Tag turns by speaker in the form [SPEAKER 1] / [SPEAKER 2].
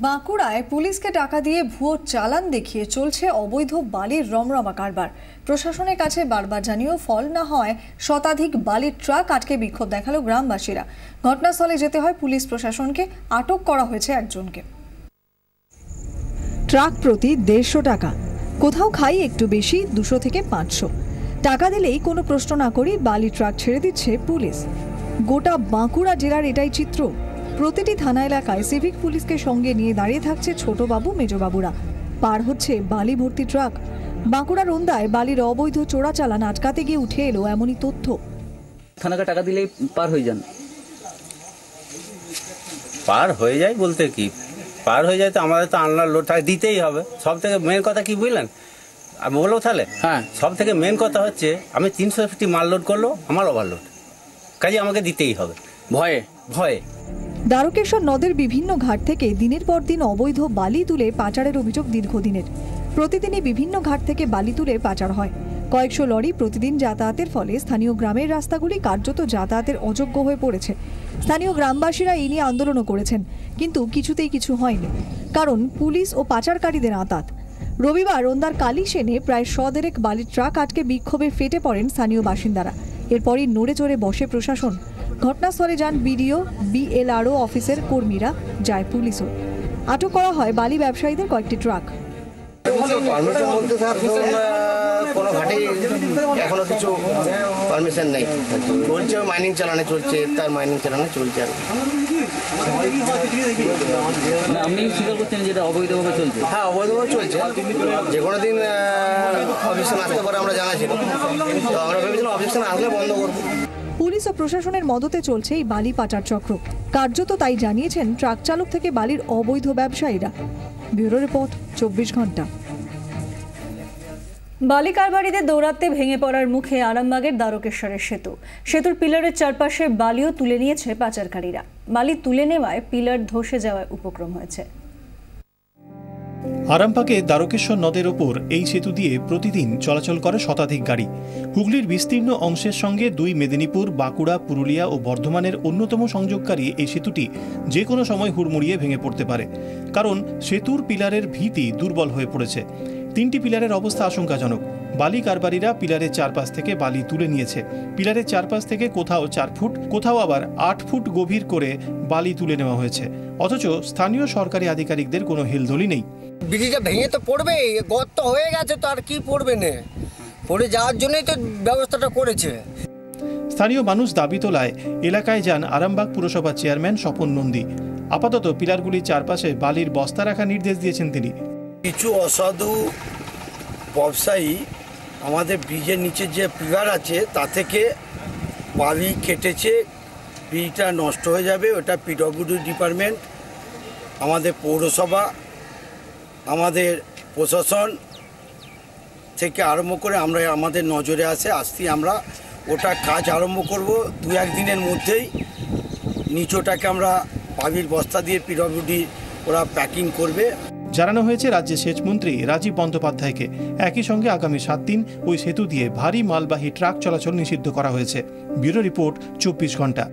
[SPEAKER 1] বাঁকুড়ায় পুলিশকে টাকা দিয়ে ভুয়ো চালান দেখিয়ে চলছে অবৈধ বালির রমরমা কারবার। প্রশাসনের কাছে বারবার জানিয়েও ফল না হয় শতাধিক বালির ট্রাক আটকে বিক্ষোভ দেখালো গ্রামবাসীরা। ঘটনাস্থলে যেতে হয় পুলিশ প্রশাসনকে, আটক করা হয়েছে একজনকে। ট্রাক প্রতি 150 টাকা, কোথাও খাই একটু বেশি 200 থেকে 500 টাকা দিলেই কোনো প্রশ্ন না করেই বালি ট্রাক ছেড়ে দিচ্ছে পুলিশ। গোটা বাঁকুড়া জেলার এটাই চিত্র। প্রতিটি থানা এলাকায় সিভিক পুলিশকে সঙ্গে নিয়ে দাঁড়িয়ে থাকছে ছোটবাবু মেজবাবুরা। পার হচ্ছে বালি ভর্তি ট্রাক। বাঁকুড়ার ওন্দায় বালির অবৈধ চোরাচালান আটকাতে গিয়ে উঠে এলো এমনই তথ্য।
[SPEAKER 2] থানাকে টাকা দিলেই পার হয়ে যান।
[SPEAKER 3] পার হয়ে যায় বলতে কি, পার হয়ে যায় তো আমাদের তো আনলার লোড টাকা দিতেই হবে। সব থেকে মেন কথা কি বুঝলেন, আমি বলবো তাহলে হ্যাঁ, সব থেকে মেন কথা হচ্ছে আমি 350 মাল লোড করলো, আমার ওভারলোড, কাজে আমাকে দিতেই হবে ভয়ে ভয়ে।
[SPEAKER 1] দ্বারকেশ্বর নদের বিভিন্ন ঘাট থেকে দিনের পর দিন অবৈধ বালি তুলে পাচারের অভিযোগ দীর্ঘদিনের। প্রতিদিনই বিভিন্ন ঘাট থেকে বালি তুলে পাচার হয়। কয়েকশো লরি প্রতিদিন যাতায়াতের ফলে স্থানীয় গ্রামের রাস্তাগুলি কার্যত যাতায়াতের অযোগ্য হয়ে পড়েছে। স্থানীয় গ্রামবাসীরা এই নিয়ে আন্দোলনও করেছেন, কিন্তু কিছুতেই কিছু হয়নি, কারণ পুলিশ ও পাচারকারীদের আঁতাত। রবিবার ওন্দার কালীসেনে প্রায় 100 বালির ট্রাক আটকে বিক্ষোভে ফেটে পড়েন স্থানীয় বাসিন্দারা। এরপরই নড়ে চড়ে বসে প্রশাসন। ঘটনাস্থলে যান বিডিও, বিএলআরও অফিসের কর্মীরা, যায় পুলিশও। আটক করা হয় বালি ব্যবসায়ীদের কয়েকটি ট্রাক।
[SPEAKER 4] কোনো ঘাটে এখনো কিছু পারমিশন নেই, চলছে মাইনিং চালানো চলছে, তার মাইনিং চালানো চলছে। আর
[SPEAKER 2] আপনি স্বীকার করছেন যেটা অবৈধভাবে চলছে?
[SPEAKER 4] হ্যাঁ, অবৈধভাবে চলছে। যে কোনো দিন অবজেকশন আসতে পারে আমরা জানাচ্ছিল, তো আমরা ভেবেছিলাম অবজেকশন আসলে বন্ধ করবো।
[SPEAKER 1] পুলিশ ও প্রশাসনের মদতে চলছে এই বালি পাচার চক্র। কার্যত তাই জানিয়েছেন ট্রাক চালক থেকে বালির অবৈধ ব্যবসায়ীরা। ব্যুরো রিপোর্ট, 24 ঘন্টা। বালি কারবারিদের দৌরাত্মে ভেঙে পড়ার মুখে আরামবাগের দ্বারকেশ্বরের সেতু। সেতুর পিলারের চারপাশে বালিও তুলে নিয়েছে পাচারকারীরা। বালি তুলে নেওয়ায় পিলার ধসে যাওয়ার উপক্রম হয়েছে।
[SPEAKER 5] আরামবাগে দ্বারকেশ্বর নদের ওপর এই সেতু দিয়ে প্রতিদিন চলাচল করে শতাধিক গাড়ি। হুগলির বিস্তীর্ণ অংশের সঙ্গে 2 মেদিনীপুর, বাঁকুড়া, পুরুলিয়া ও বর্ধমানের অন্যতম সংযোগকারী এই সেতুটি যে কোনো সময় হুড়মুড়িয়ে ভেঙে পড়তে পারে, কারণ সেতুর পিলারের ভিত্তি দুর্বল হয়ে পড়েছে। 3টি পিলারের অবস্থা আশঙ্কাজনক। বালি কারবারিরা পিলারের চারপাশ থেকে বালি তুলে নিয়েছে। পিলারের চারপাশ থেকে কোথাও 4 ফুট, কোথাও আবার 8 ফুট গভীর করে বালি তুলে নেওয়া হয়েছে, অথচ স্থানীয় সরকারি আধিকারিকদের কোনো হেলদোলই নেই।
[SPEAKER 4] ব্রিজটা ভেঙে তো পড়বে, গর্ত হয়ে গেছে, তো আর কি পড়বে না, পড়ে যাওয়ার জন্যই তো ব্যবস্থাটা করেছে।
[SPEAKER 5] স্থানীয় মানুষ দাবি তোলায় এলাকায় যান আরামবাগ পুরসভার চেয়ারম্যান স্বপন নন্দী। আপাতত পিলারগুলির চারপাশে বালির বস্তা রাখার নির্দেশ দিয়েছেন তিনি।
[SPEAKER 6] কিছু অসাধু ব্যবসায়ী আমাদের ব্রিজের নিচে যে পিলার আছে তা থেকে বালি কেটেছে, ব্রিজটা নষ্ট হয়ে যাবে। ওটা পিডব্লিউডি ডিপার্টমেন্ট, আমাদের পৌরসভা, আমাদের প্রশাসন থেকে আরম্ভ করে আমরা আমাদের নজরে আসছি। আমরা ওটা কাজ আরম্ভ করব 2-1 দিনের মধ্যেই। নিচোটাকে আমরা বালির বস্তা দিয়ে পিডব্লিউডি ওরা প্যাকিং করবে।
[SPEAKER 5] জানানো হয়েছে রাজ্যের সেচমন্ত্রী রাজীব বন্দ্যোপাধ্যায়কে। একই সঙ্গে আগামী 7 দিন ওই সেতু দিয়ে ভারী মালবাহী ট্রাক চলাচল নিষিদ্ধ করা হয়েছে। ব্যুরো রিপোর্ট, 24 ঘন্টা।